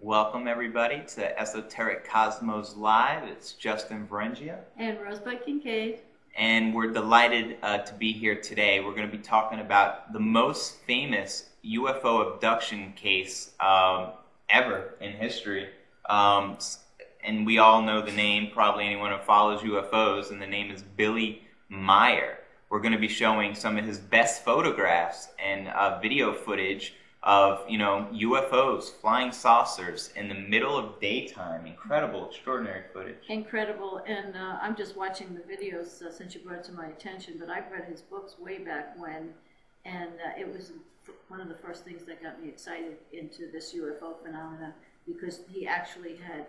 Welcome everybody to Esoteric Cosmos Live. It's Justin Varengia. And Rosebud Kincaid. And we're delighted to be here today. We're going to be talking about the most famous UFO abduction case ever in history. And we all know the name, probably anyone who follows UFOs, and the name is Billy Meier. We're going to be showing some of his best photographs and video footage of, UFOs, flying saucers in the middle of daytime. Incredible, extraordinary footage. Incredible, and I'm just watching the videos since you brought it to my attention, but I've read his books way back when, and it was one of the first things that got me excited into this UFO phenomena, because he actually had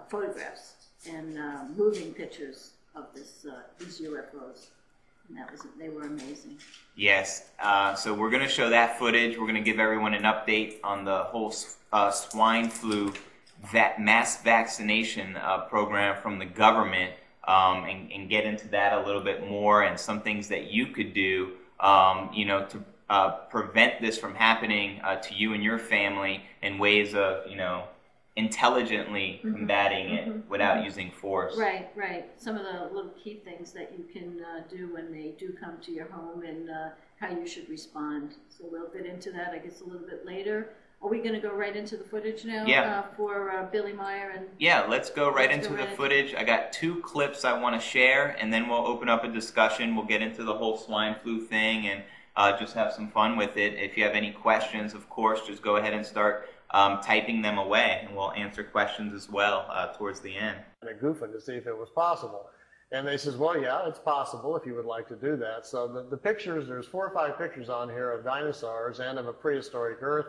photographs and moving pictures of these UFOs. And they were amazing. Yes, so we're going to show that footage. We're going to give everyone an update on the whole swine flu mass vaccination program from the government, and get into that a little bit more, and some things that you could do, to prevent this from happening to you and your family in ways of, intelligently combating it without using force. Right. Some of the little key things that you can do when they do come to your home, and how you should respond. So we'll get into that, I guess, a little bit later. Are we going to go right into the footage now? Yeah. For Billy Meier? Yeah, let's go right into the footage. I got 2 clips I want to share, and then we'll open up a discussion. We'll get into the whole swine flu thing and just have some fun with it. If you have any questions, of course, just go ahead and start typing them away, and we'll answer questions as well towards the end. And goofing to see if it was possible. And they says, well, yeah, it's possible if you would like to do that. So the pictures, there's 4 or 5 pictures on here of dinosaurs and of a prehistoric Earth.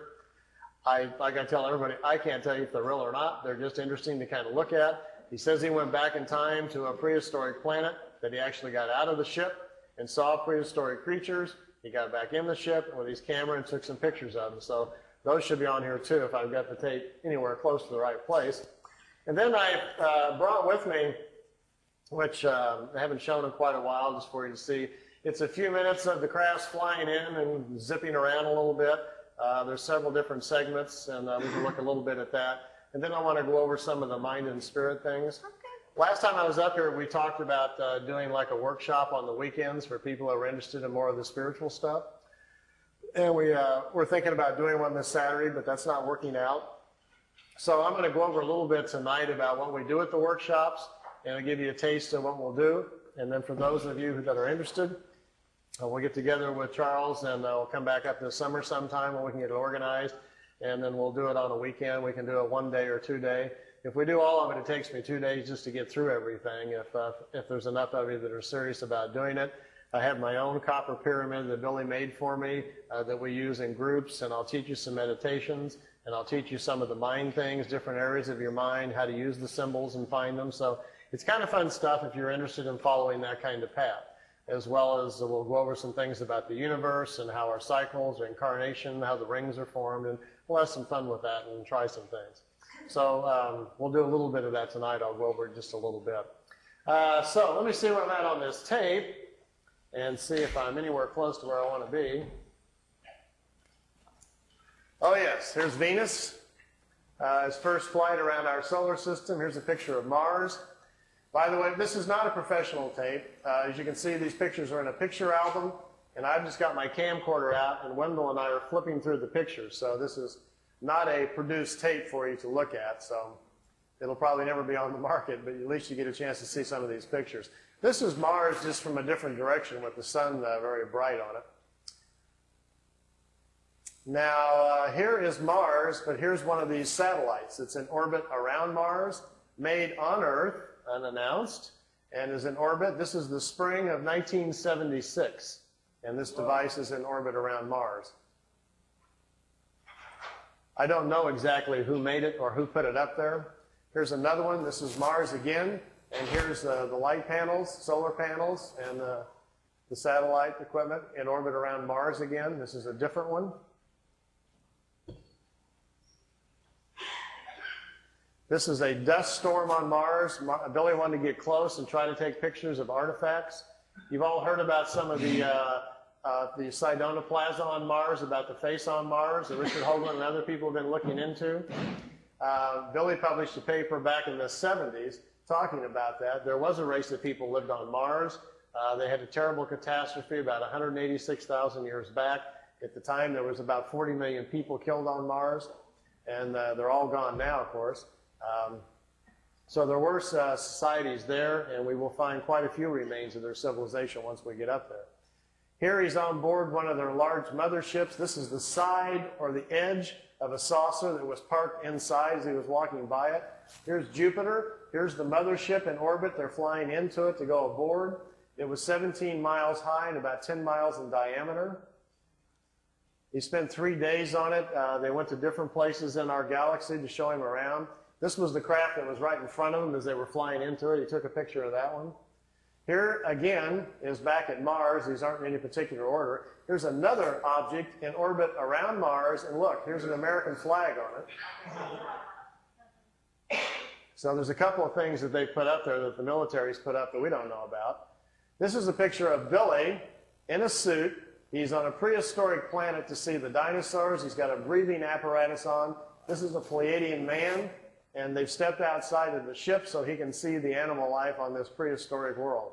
Like I tell everybody, I can't tell you if they're real or not. They're just interesting to kind of look at. He says he went back in time to a prehistoric planet, that he actually got out of the ship and saw prehistoric creatures. He got back in the ship with his camera and took some pictures of them. So those should be on here too if I've got the tape anywhere close to the right place. And then I brought with me, which I haven't shown in quite a while, just for you to see. It's a few minutes of the crafts flying in and zipping around a little bit. There's several different segments, and we can look a little bit at that. And then I want to go over some of the mind and spirit things. Okay. Last time I was up here, we talked about doing like a workshop on the weekends for people who are interested in more of the spiritual stuff. And we're thinking about doing one this Saturday, but that's not working out. So I'm going to go over a little bit tonight about what we do at the workshops, and I'll give you a taste of what we'll do. And then for those of you that are interested, we'll get together with Charles, and we'll come back up this summer sometime when we can get it organized. And then we'll do it on a weekend. We can do it 1 day or 2 day. If we do all of it, it takes me 2 days just to get through everything, if there's enough of you that are serious about doing it. I have my own copper pyramid that Billy made for me that we use in groups, and I'll teach you some meditations, and I'll teach you some of the mind things, different areas of your mind, how to use the symbols and find them. So it's kind of fun stuff if you're interested in following that kind of path, as well as we'll go over some things about the universe and how our cycles are incarnation, how the rings are formed, and we'll have some fun with that and try some things. So we'll do a little bit of that tonight. I'll go over just a little bit. So let me see where I'm at on this tape, and see if I'm anywhere close to where I want to be. Oh yes, here's Venus. Its first flight around our solar system. Here's a picture of Mars. By the way, this is not a professional tape. As you can see, these pictures are in a picture album, and I've just got my camcorder out, and Wendell and I are flipping through the pictures. So this is not a produced tape for you to look at, so it'll probably never be on the market, but at least you get a chance to see some of these pictures. This is Mars just from a different direction with the sun very bright on it. Now, here is Mars, but here's one of these satellites. It's in orbit around Mars, made on Earth, unannounced, and is in orbit. This is the spring of 1976, and this device is in orbit around Mars. I don't know exactly who made it or who put it up there. Here's another one. This is Mars again. And here's the light panels, solar panels, and the satellite equipment in orbit around Mars again. This is a different one. This is a dust storm on Mars. Billy wanted to get close and try to take pictures of artifacts. You've all heard about some of the Sidona Plaza on Mars, about the face on Mars that Richard Hoagland and other people have been looking into. Billy published a paper back in the 70s talking about that. There was a race of people lived on Mars. They had a terrible catastrophe about 186,000 years back. At the time, there was about 40 million people killed on Mars, and they're all gone now, of course. So there were societies there, and we will find quite a few remains of their civilization once we get up there. Here he's on board one of their large motherships. This is the side or the edge of a saucer that was parked inside as he was walking by it. Here's Jupiter. Here's the mothership in orbit. They're flying into it to go aboard. It was 17 miles high and about 10 miles in diameter. He spent 3 days on it. They went to different places in our galaxy to show him around. This was the craft that was right in front of them as they were flying into it. He took a picture of that one. Here, again, is back at Mars. These aren't in any particular order. Here's another object in orbit around Mars, and look, here's an American flag on it. So there's a couple of things that they put up there that the military's put up that we don't know about. This is a picture of Billy in a suit. He's on a prehistoric planet to see the dinosaurs. He's got a breathing apparatus on. This is a Pleiadian man, and they've stepped outside of the ship so he can see the animal life on this prehistoric world.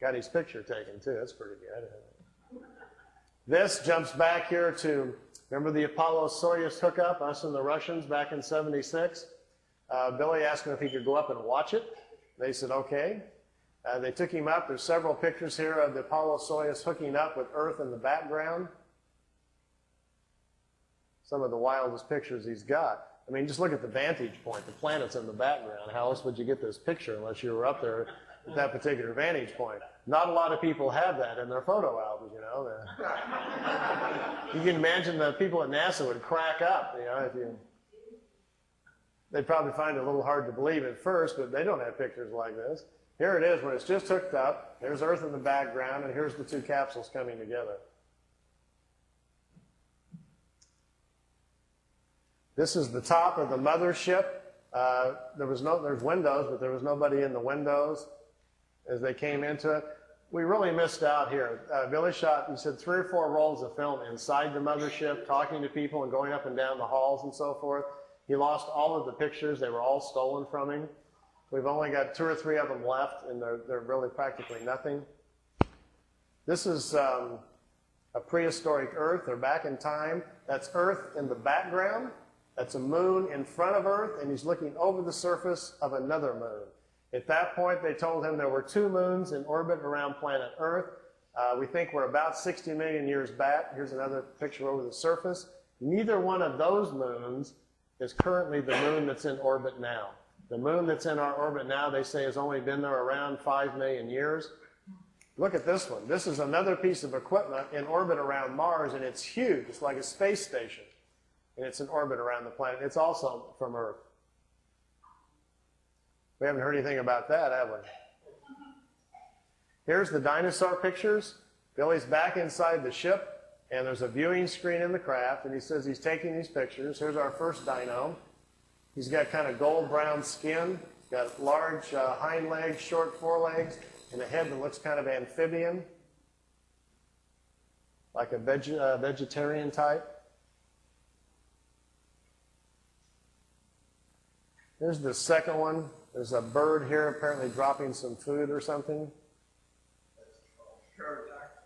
Got his picture taken, too. That's pretty good. This jumps back here to, remember the Apollo-Soyuz hookup, us and the Russians back in '76? Billy asked him if he could go up and watch it. They said, okay. They took him up. There's several pictures here of the Apollo-Soyuz hooking up with Earth in the background. Some of the wildest pictures he's got. I mean, just look at the vantage point. The planet's in the background. How else would you get this picture unless you were up there at that particular vantage point? Not a lot of people have that in their photo albums, you know. You can imagine the people at NASA would crack up, you know, if you... They'd probably find it a little hard to believe at first, but they don't have pictures like this. Here it is when it's just hooked up. There's Earth in the background, and here's the two capsules coming together. This is the top of the mothership. There's windows, but there was nobody in the windows as they came into it. We really missed out here. Billy shot, he said, 3 or 4 rolls of film inside the mothership, talking to people and going up and down the halls and so forth. He lost all of the pictures. They were all stolen from him. We've only got 2 or 3 of them left, and they're really practically nothing. This is a prehistoric Earth. They're back in time. That's Earth in the background. That's a moon in front of Earth, and he's looking over the surface of another moon. At that point, they told him there were 2 moons in orbit around planet Earth. We think we're about 60 million years back. Here's another picture over the surface. Neither one of those moons is currently the moon that's in orbit now. The moon that's in our orbit now, they say, has only been there around 5 million years. Look at this one. This is another piece of equipment in orbit around Mars, and it's huge. It's like a space station, and it's in orbit around the planet. It's also from Earth. We haven't heard anything about that, have we? Here's the dinosaur pictures. Billy's back inside the ship, and there's a viewing screen in the craft, and he says he's taking these pictures. Here's our first dino. He's got kind of gold-brown skin, got large hind legs, short forelegs, and a head that looks kind of amphibian, like a vegetarian type. Here's the second one. There's a bird here apparently dropping some food or something.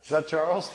Is that Charles?